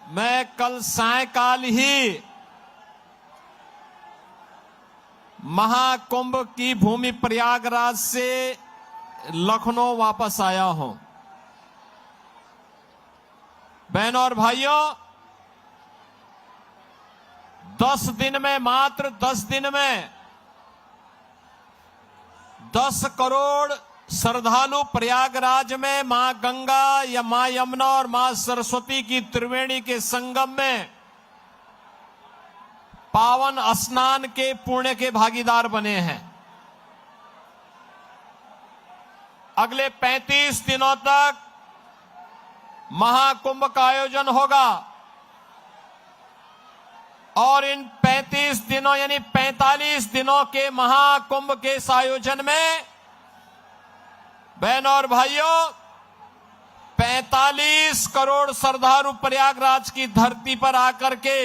मैं कल सायकाल ही महाकुंभ की भूमि प्रयागराज से लखनऊ वापस आया हूं। बहनों और भाइयों, 10 दिन में, मात्र 10 दिन में 10 करोड़ श्रद्धालु प्रयागराज में मां गंगा या मां यमुना और मां सरस्वती की त्रिवेणी के संगम में पावन स्नान के पुण्य के भागीदार बने हैं। अगले 35 दिनों तक महाकुंभ का आयोजन होगा और इन 35 दिनों यानी 45 दिनों के महाकुंभ के इस आयोजन में बहनों और भाइयों 45 करोड़ श्रद्धालु प्रयागराज की धरती पर आकर के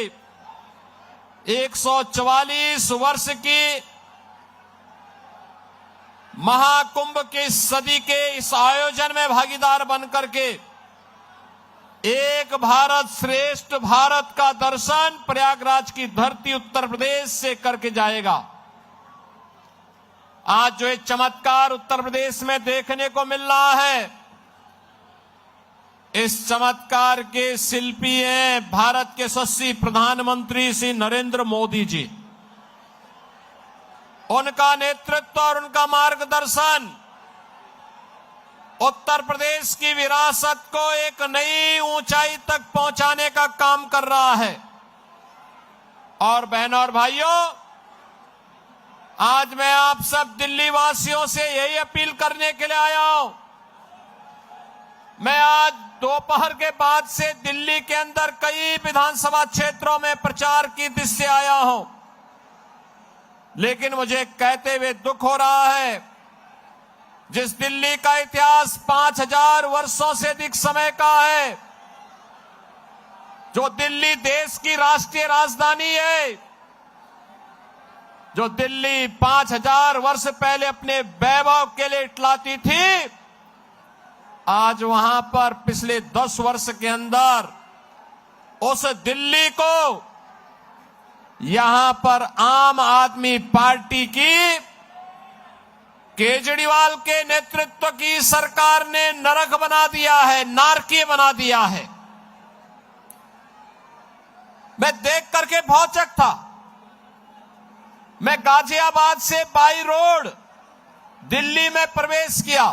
144 वर्ष की महाकुंभ के सदी के इस आयोजन में भागीदार बनकर के एक भारत श्रेष्ठ भारत का दर्शन प्रयागराज की धरती उत्तर प्रदेश से करके जाएगा। आज जो एक चमत्कार उत्तर प्रदेश में देखने को मिल रहा है, इस चमत्कार के शिल्पी हैं भारत के यशस्वी प्रधानमंत्री श्री नरेंद्र मोदी जी। उनका नेतृत्व और उनका मार्गदर्शन उत्तर प्रदेश की विरासत को एक नई ऊंचाई तक पहुंचाने का काम कर रहा है। और बहनों और भाइयों, आज मैं आप सब दिल्ली वासियों से यही अपील करने के लिए आया हूं। मैं आज दोपहर के बाद से दिल्ली के अंदर कई विधानसभा क्षेत्रों में प्रचार की दृष्टि से आया हूं, लेकिन मुझे कहते हुए दुख हो रहा है, जिस दिल्ली का इतिहास 5000 वर्षों से अधिक समय का है, जो दिल्ली देश की राष्ट्रीय राजधानी है, जो दिल्ली 5000 वर्ष पहले अपने वैभव के लिए इटलाती थी, आज वहां पर पिछले 10 वर्ष के अंदर उस दिल्ली को यहां पर आम आदमी पार्टी की केजरीवाल के नेतृत्व की सरकार ने नरक बना दिया है, नारकीय बना दिया है। मैं देख करके भौचक था। मैं गाजियाबाद से बाई रोड दिल्ली में प्रवेश किया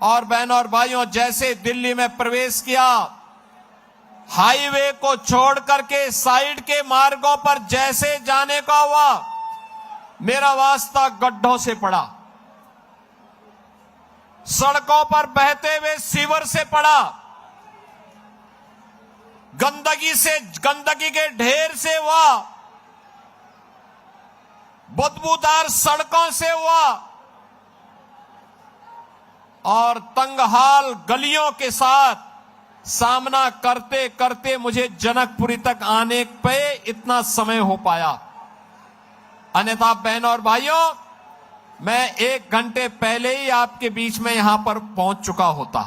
और बहनों और भाइयों, जैसे दिल्ली में प्रवेश किया, हाईवे को छोड़ करके साइड के मार्गों पर जैसे जाने का हुआ, मेरा वास्ता गड्ढों से पड़ा, सड़कों पर बहते हुए सीवर से पड़ा, गंदगी के ढेर से हुआ, बदबूदार सड़कों से हुआ और तंगहाल गलियों के साथ सामना करते करते मुझे जनकपुरी तक आने पे इतना समय हो पाया। अन्यथा बहनों और भाइयों, मैं 1 घंटे पहले ही आपके बीच में यहां पर पहुंच चुका होता।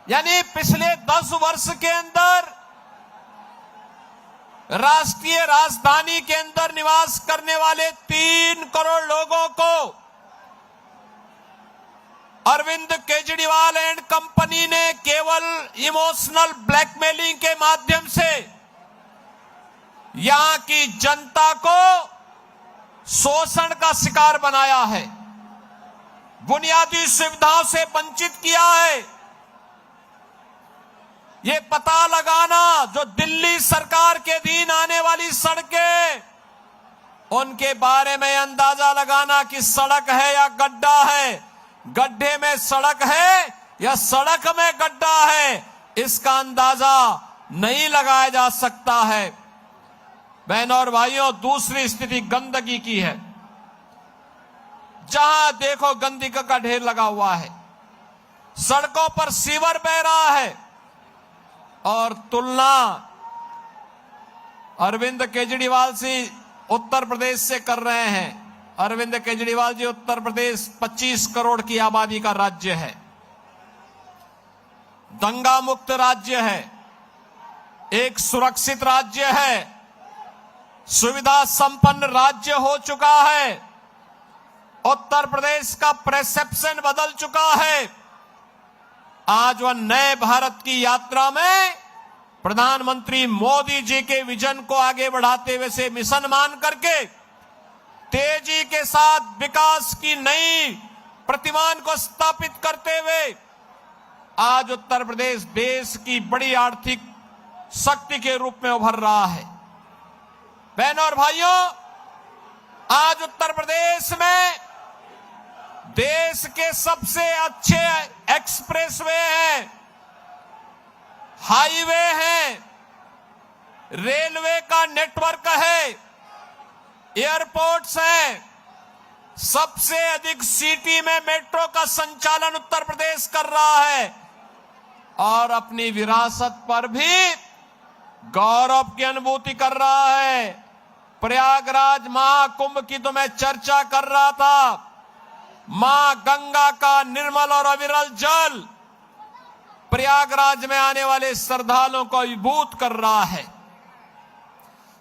यानी पिछले 10 वर्ष के अंदर राष्ट्रीय राजधानी के अंदर निवास करने वाले 3 करोड़ लोगों को अरविंद केजरीवाल एंड कंपनी ने केवल इमोशनल ब्लैकमेलिंग के माध्यम से यहां की जनता को शोषण का शिकार बनाया है, बुनियादी सुविधाओं से वंचित किया है। ये पता लगाना, जो दिल्ली सरकार के अधीन आने वाली सड़कें, उनके बारे में अंदाजा लगाना कि सड़क है या गड्ढा है, गड्ढे में सड़क है या सड़क में गड्ढा है, इसका अंदाजा नहीं लगाया जा सकता है। बहनों और भाइयों, दूसरी स्थिति गंदगी की है। जहां देखो गंदगी का ढेर लगा हुआ है, सड़कों पर सीवर बह रहा है और तुलना अरविंद केजरीवाल से उत्तर प्रदेश से कर रहे हैं। अरविंद केजरीवाल जी, उत्तर प्रदेश 25 करोड़ की आबादी का राज्य है। दंगा मुक्त राज्य है, एक सुरक्षित राज्य है, सुविधा संपन्न राज्य हो चुका है। उत्तर प्रदेश का परसेप्शन बदल चुका है। आज वह नए भारत की यात्रा में प्रधानमंत्री मोदी जी के विजन को आगे बढ़ाते हुए से मिशन मान करके तेजी के साथ विकास की नई प्रतिमान को स्थापित करते हुए आज उत्तर प्रदेश देश की बड़ी आर्थिक शक्ति के रूप में उभर रहा है। बहनों और भाइयों, आज उत्तर प्रदेश में देश के सबसे अच्छे एक्सप्रेसवे हैं, हाईवे हैं, रेलवे का नेटवर्क है, एयरपोर्ट्स हैं। सबसे अधिक सिटी में मेट्रो का संचालन उत्तर प्रदेश कर रहा है और अपनी विरासत पर भी गौरव की अनुभूति कर रहा है। प्रयागराज महाकुंभ की तो मैं चर्चा कर रहा था। मां गंगा का निर्मल और अविरल जल प्रयागराज में आने वाले श्रद्धालुओं को अभिभूत कर रहा है।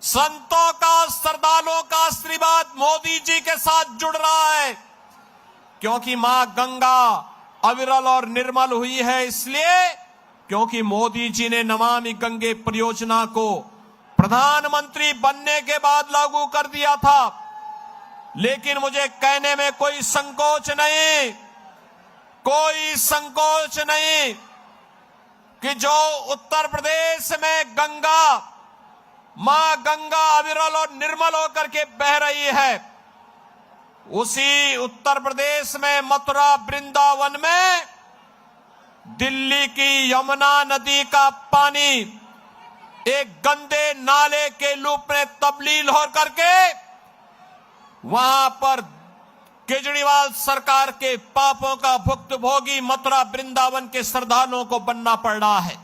संतों का, श्रद्धालुओं का आशीर्वाद मोदी जी के साथ जुड़ रहा है, क्योंकि मां गंगा अविरल और निर्मल हुई है, इसलिए क्योंकि मोदी जी ने नमामि गंगे परियोजना को प्रधानमंत्री बनने के बाद लागू कर दिया था। लेकिन मुझे कहने में कोई संकोच नहीं कि जो उत्तर प्रदेश में गंगा, मां गंगा अविरल और निर्मल होकर के बह रही है, उसी उत्तर प्रदेश में मथुरा वृंदावन में दिल्ली की यमुना नदी का पानी एक गंदे नाले के रूप में तब्दील हो करके वहां पर केजरीवाल सरकार के पापों का भुक्तभोगी मथुरा वृंदावन के श्रद्धालुओं को बनना पड़ रहा है।